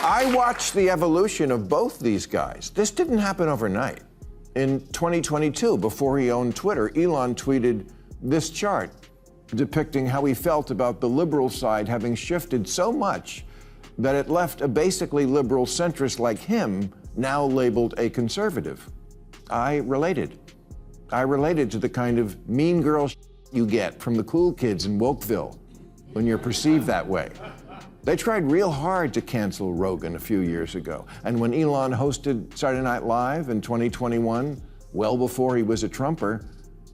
I watched the evolution of both these guys. This didn't happen overnight. In 2022, before he owned Twitter, Elon tweeted this chart depicting how he felt about the liberal side having shifted so much that it left a basically liberal centrist like him now labeled a conservative. I related. I related to the kind of mean girl you get from the cool kids in Wokeville when you're perceived that way. They tried real hard to cancel Rogan a few years ago. And when Elon hosted Saturday Night Live in 2021, well before he was a Trumper,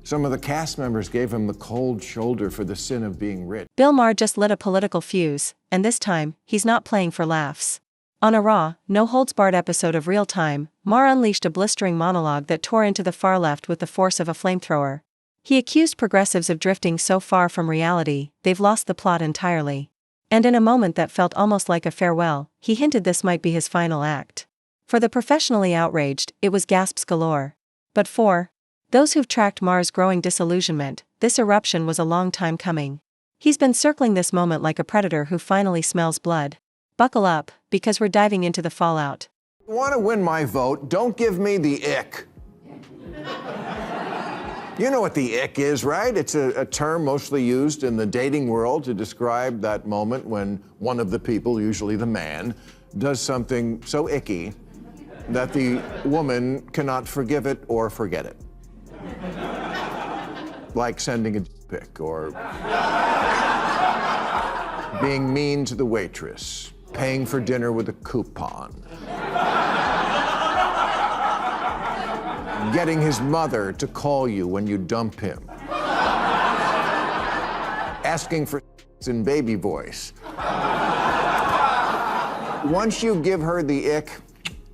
some of the cast members gave him the cold shoulder for the sin of being rich. Bill Maher just lit a political fuse, and this time, he's not playing for laughs. On a raw, no-holds-barred episode of Real Time, Maher unleashed a blistering monologue that tore into the far left with the force of a flamethrower. He accused progressives of drifting so far from reality, they've lost the plot entirely. And in a moment that felt almost like a farewell, he hinted this might be his final act. For the professionally outraged, it was gasps galore. But for those who've tracked Maher's growing disillusionment, this eruption was a long time coming. He's been circling this moment like a predator who finally smells blood. Buckle up, because we're diving into the fallout. If you want to win my vote, don't give me the ick. You know what the ick is, right? It's a term mostly used in the dating world to describe that moment when one of the people, usually the man, does something so icky that the woman cannot forgive it or forget it. Like sending a pic or being mean to the waitress, paying for dinner with a coupon, getting his mother to call you when you dump him, asking for in baby voice. Once you give her the ick,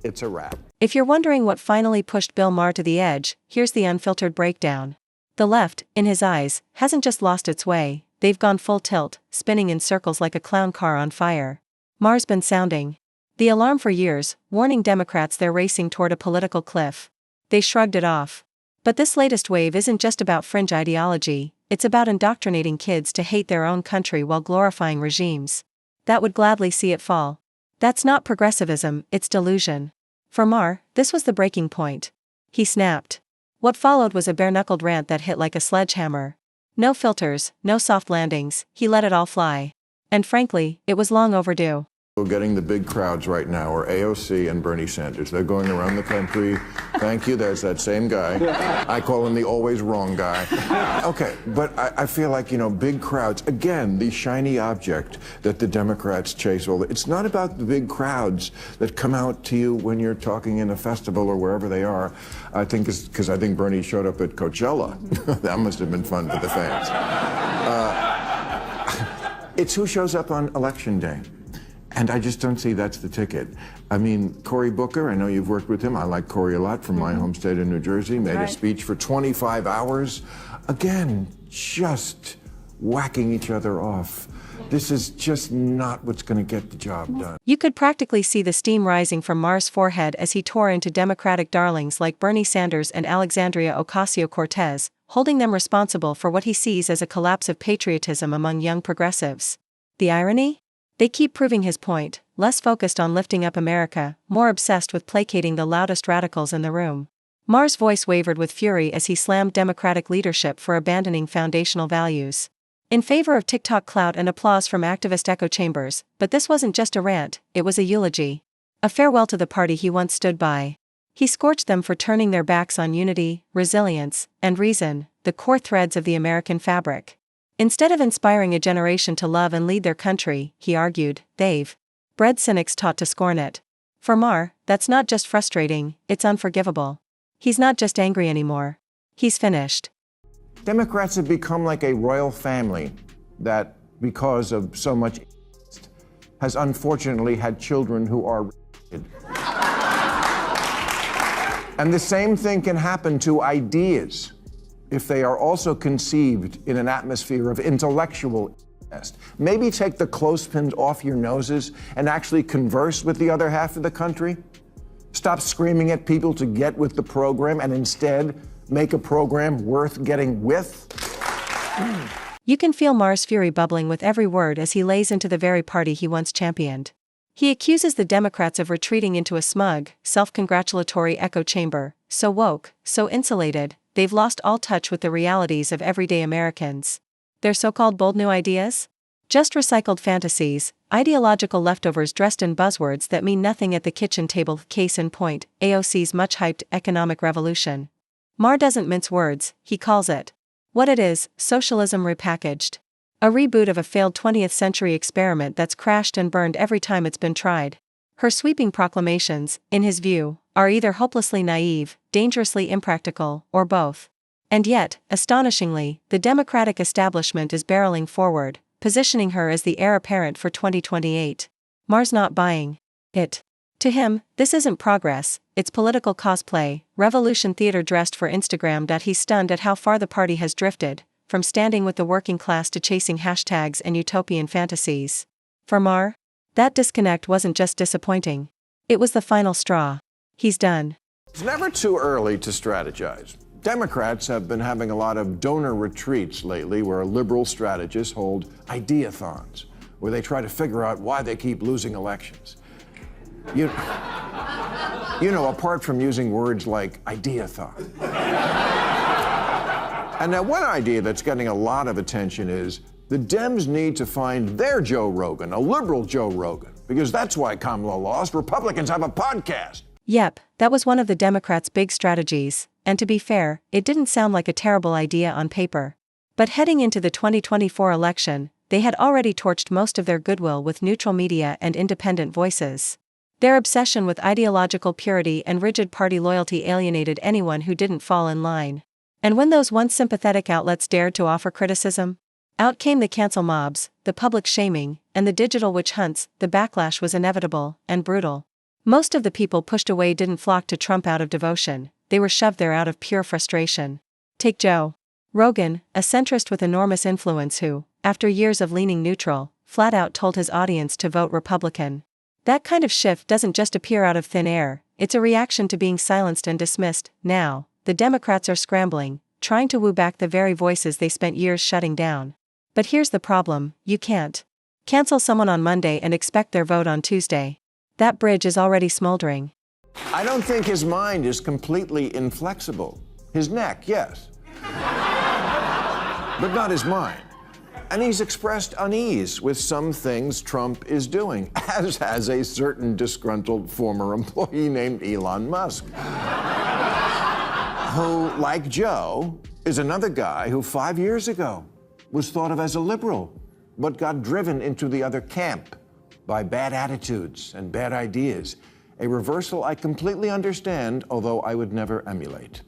it's a wrap. If you're wondering what finally pushed Bill Maher to the edge, here's the unfiltered breakdown. The left, in his eyes, hasn't just lost its way, they've gone full tilt, spinning in circles like a clown car on fire. Maher's been sounding the alarm for years, warning Democrats they're racing toward a political cliff. They shrugged it off. But this latest wave isn't just about fringe ideology, it's about indoctrinating kids to hate their own country while glorifying regimes that would gladly see it fall. That's not progressivism, it's delusion. For Maher, this was the breaking point. He snapped. What followed was a bare-knuckled rant that hit like a sledgehammer. No filters, no soft landings, he let it all fly. And frankly, it was long overdue. Getting the big crowds right now are AOC and Bernie Sanders. They're going around the country. Thank you, there's that same guy. I call him the always wrong guy. Okay, but I feel like, big crowds, again, the shiny object that the Democrats chase. It's not about the big crowds that come out to you when you're talking in a festival or wherever they are. I think it's because I think Bernie showed up at Coachella. That must have been fun for the fans. It's who shows up on Election Day. And I just don't see that's the ticket. I mean, Cory Booker, I know you've worked with him. I like Cory a lot from my home state of New Jersey. Made a speech for 25 hours. Again, just whacking each other off. This is just not what's going to get the job done. You could practically see the steam rising from Maher's forehead as he tore into Democratic darlings like Bernie Sanders and Alexandria Ocasio-Cortez, holding them responsible for what he sees as a collapse of patriotism among young progressives. The irony? They keep proving his point, less focused on lifting up America, more obsessed with placating the loudest radicals in the room. Maher's voice wavered with fury as he slammed Democratic leadership for abandoning foundational values in favor of TikTok clout and applause from activist echo chambers. But this wasn't just a rant, it was a eulogy. A farewell to the party he once stood by. He scorched them for turning their backs on unity, resilience, and reason, the core threads of the American fabric. Instead of inspiring a generation to love and lead their country, he argued, they've bred cynics taught to scorn it. For Maher, that's not just frustrating, it's unforgivable. He's not just angry anymore. He's finished. Democrats have become like a royal family that, because of so much, has unfortunately had children who are and the same thing can happen to ideas if they are also conceived in an atmosphere of intellectual test. Maybe take the clothespins off your noses and actually converse with the other half of the country. Stop screaming at people to get with the program and instead make a program worth getting with. You can feel Maher's fury bubbling with every word as he lays into the very party he once championed. He accuses the Democrats of retreating into a smug, self-congratulatory echo chamber, so woke, so insulated, they've lost all touch with the realities of everyday Americans. Their so-called bold new ideas? Just recycled fantasies, ideological leftovers dressed in buzzwords that mean nothing at the kitchen table. Case in point, AOC's much-hyped economic revolution. Maher doesn't mince words, he calls it what it is: socialism repackaged. A reboot of a failed 20th century experiment that's crashed and burned every time it's been tried. Her sweeping proclamations, in his view, are either hopelessly naive, dangerously impractical, or both. And yet, astonishingly, the Democratic establishment is barreling forward, positioning her as the heir apparent for 2028. Maher's not buying it. To him, this isn't progress, it's political cosplay, revolution theater dressed for Instagram. He's stunned at how far the party has drifted, from standing with the working class to chasing hashtags and utopian fantasies. For Maher, that disconnect wasn't just disappointing. It was the final straw. He's done. It's never too early to strategize. Democrats have been having a lot of donor retreats lately where liberal strategists hold ideathons, where they try to figure out why they keep losing elections. You know, apart from using words like ideathon. And now one idea that's getting a lot of attention is the Dems need to find their Joe Rogan, a liberal Joe Rogan, because that's why Kamala lost. Republicans have a podcast. Yep, that was one of the Democrats' big strategies, and to be fair, it didn't sound like a terrible idea on paper. But heading into the 2024 election, they had already torched most of their goodwill with neutral media and independent voices. Their obsession with ideological purity and rigid party loyalty alienated anyone who didn't fall in line. And when those once sympathetic outlets dared to offer criticism, out came the cancel mobs, the public shaming, and the digital witch hunts. The backlash was inevitable and brutal. Most of the people pushed away didn't flock to Trump out of devotion, they were shoved there out of pure frustration. Take Joe Rogan, a centrist with enormous influence who, after years of leaning neutral, flat out told his audience to vote Republican. That kind of shift doesn't just appear out of thin air, it's a reaction to being silenced and dismissed. Now, the Democrats are scrambling, trying to woo back the very voices they spent years shutting down. But here's the problem: you can't cancel someone on Monday and expect their vote on Tuesday. That bridge is already smoldering. I don't think his mind is completely inflexible. His neck, yes. But not his mind. And he's expressed unease with some things Trump is doing, as has a certain disgruntled former employee named Elon Musk, who, like Joe, is another guy who 5 years ago was thought of as a liberal, but got driven into the other camp by bad attitudes and bad ideas, a reversal I completely understand, although I would never emulate.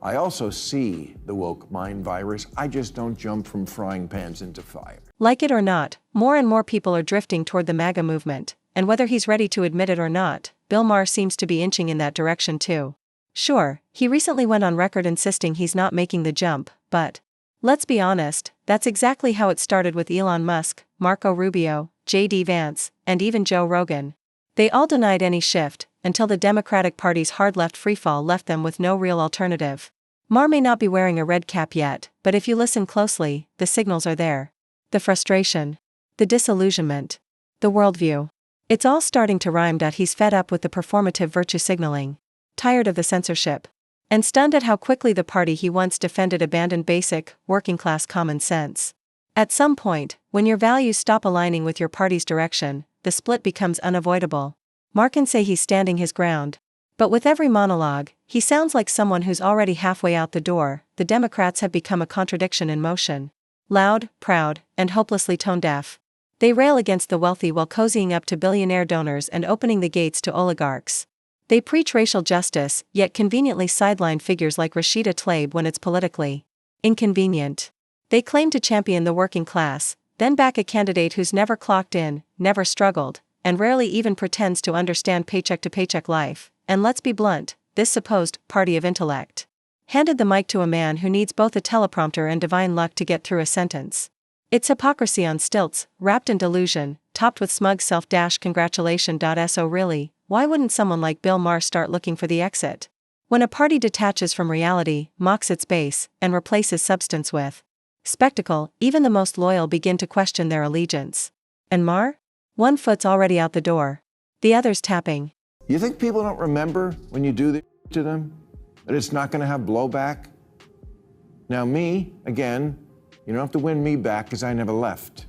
I also see the woke mind virus. I just don't jump from frying pans into fire. Like it or not, more and more people are drifting toward the MAGA movement, and whether he's ready to admit it or not, Bill Maher seems to be inching in that direction too. Sure, he recently went on record insisting he's not making the jump, but let's be honest, that's exactly how it started with Elon Musk, Marco Rubio, J.D. Vance, and even Joe Rogan. They all denied any shift, until the Democratic Party's hard-left freefall left them with no real alternative. Maher may not be wearing a red cap yet, but if you listen closely, the signals are there. The frustration, the disillusionment, the worldview. It's all starting to rhyme. He's fed up with the performative virtue signaling, tired of the censorship, and stunned at how quickly the party he once defended abandoned basic, working-class common sense. At some point, when your values stop aligning with your party's direction, the split becomes unavoidable. Maher can say he's standing his ground, but with every monologue, he sounds like someone who's already halfway out the door. The Democrats have become a contradiction in motion. Loud, proud, and hopelessly tone-deaf. They rail against the wealthy while cozying up to billionaire donors and opening the gates to oligarchs. They preach racial justice, yet conveniently sideline figures like Rashida Tlaib when it's politically inconvenient. They claim to champion the working class, then back a candidate who's never clocked in, never struggled, and rarely even pretends to understand paycheck-to-paycheck life. And let's be blunt, this supposed party of intellect handed the mic to a man who needs both a teleprompter and divine luck to get through a sentence. It's hypocrisy on stilts, wrapped in delusion, topped with smug self-congratulation. So really, why wouldn't someone like Bill Maher start looking for the exit? When a party detaches from reality, mocks its base, and replaces substance with spectacle, even the most loyal begin to question their allegiance. And Maher? One foot's already out the door. The others tapping. You think people don't remember when you do this to them? That it's not going to have blowback? Now me, again, you don't have to win me back because I never left.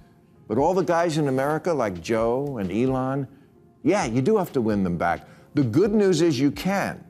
But all the guys in America like Joe and Elon, yeah, you do have to win them back. The good news is you can.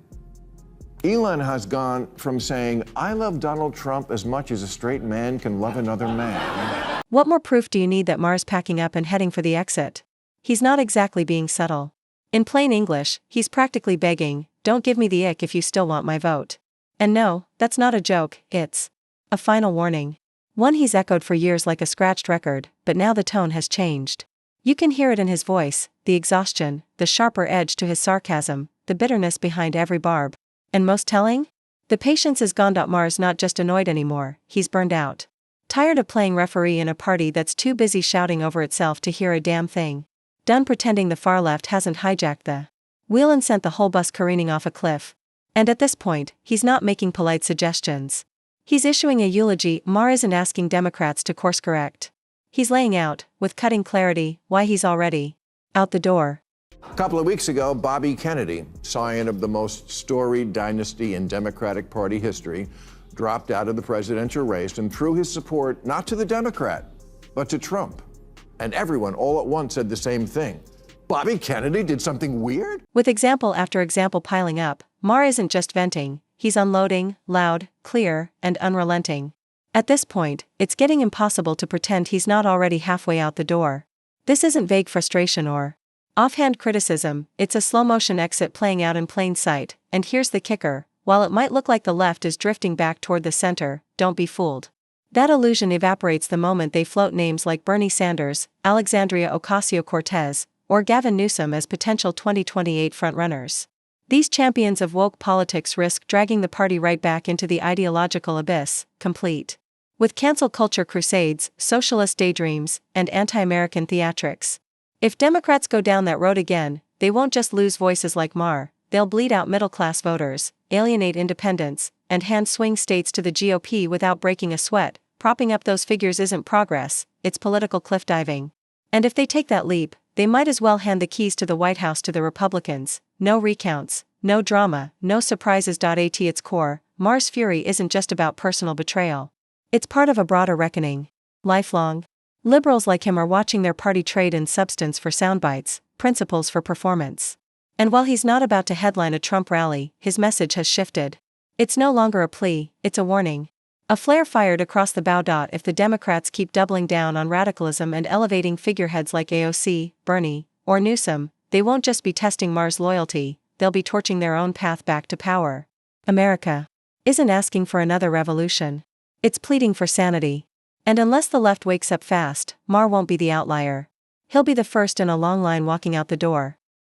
Elon has gone from saying, I love Donald Trump as much as a straight man can love another man. What more proof do you need that Maher's packing up and heading for the exit? He's not exactly being subtle. In plain English, he's practically begging, don't give me the ick if you still want my vote. And no, that's not a joke, it's a final warning. One he's echoed for years like a scratched record, but now the tone has changed. You can hear it in his voice, the exhaustion, the sharper edge to his sarcasm, the bitterness behind every barb. And most telling? The patience is gone. Maher's not just annoyed anymore, he's burned out. Tired of playing referee in a party that's too busy shouting over itself to hear a damn thing. Done pretending the far left hasn't hijacked the wheel and sent the whole bus careening off a cliff. And at this point, he's not making polite suggestions. He's issuing a eulogy. Maher isn't asking Democrats to course correct. He's laying out, with cutting clarity, why he's already out the door. A couple of weeks ago, Bobby Kennedy, scion of the most storied dynasty in Democratic Party history, dropped out of the presidential race and threw his support not to the Democrat, but to Trump. And everyone all at once said the same thing. Bobby Kennedy did something weird? With example after example piling up, Maher isn't just venting, he's unloading, loud, clear, and unrelenting. At this point, it's getting impossible to pretend he's not already halfway out the door. This isn't vague frustration or offhand criticism, it's a slow-motion exit playing out in plain sight, and here's the kicker, while it might look like the left is drifting back toward the center, don't be fooled. That illusion evaporates the moment they float names like Bernie Sanders, Alexandria Ocasio-Cortez, or Gavin Newsom as potential 2028 frontrunners. These champions of woke politics risk dragging the party right back into the ideological abyss, complete with cancel culture crusades, socialist daydreams, and anti-American theatrics. If Democrats go down that road again, they won't just lose voices like Maher, they'll bleed out middle-class voters, alienate independents, and hand-swing states to the GOP without breaking a sweat. Propping up those figures isn't progress, it's political cliff diving. And if they take that leap, they might as well hand the keys to the White House to the Republicans. No recounts, no drama, no surprises. At its core, Maher's fury isn't just about personal betrayal. It's part of a broader reckoning. Lifelong. Liberals like him are watching their party trade in substance for soundbites, principles for performance. And while he's not about to headline a Trump rally, his message has shifted. It's no longer a plea, it's a warning. A flare fired across the bow. If the Democrats keep doubling down on radicalism and elevating figureheads like AOC, Bernie, or Newsom, they won't just be testing Maher's loyalty, they'll be torching their own path back to power. America isn't asking for another revolution. It's pleading for sanity. And unless the left wakes up fast, Maher won't be the outlier. He'll be the first in a long line walking out the door.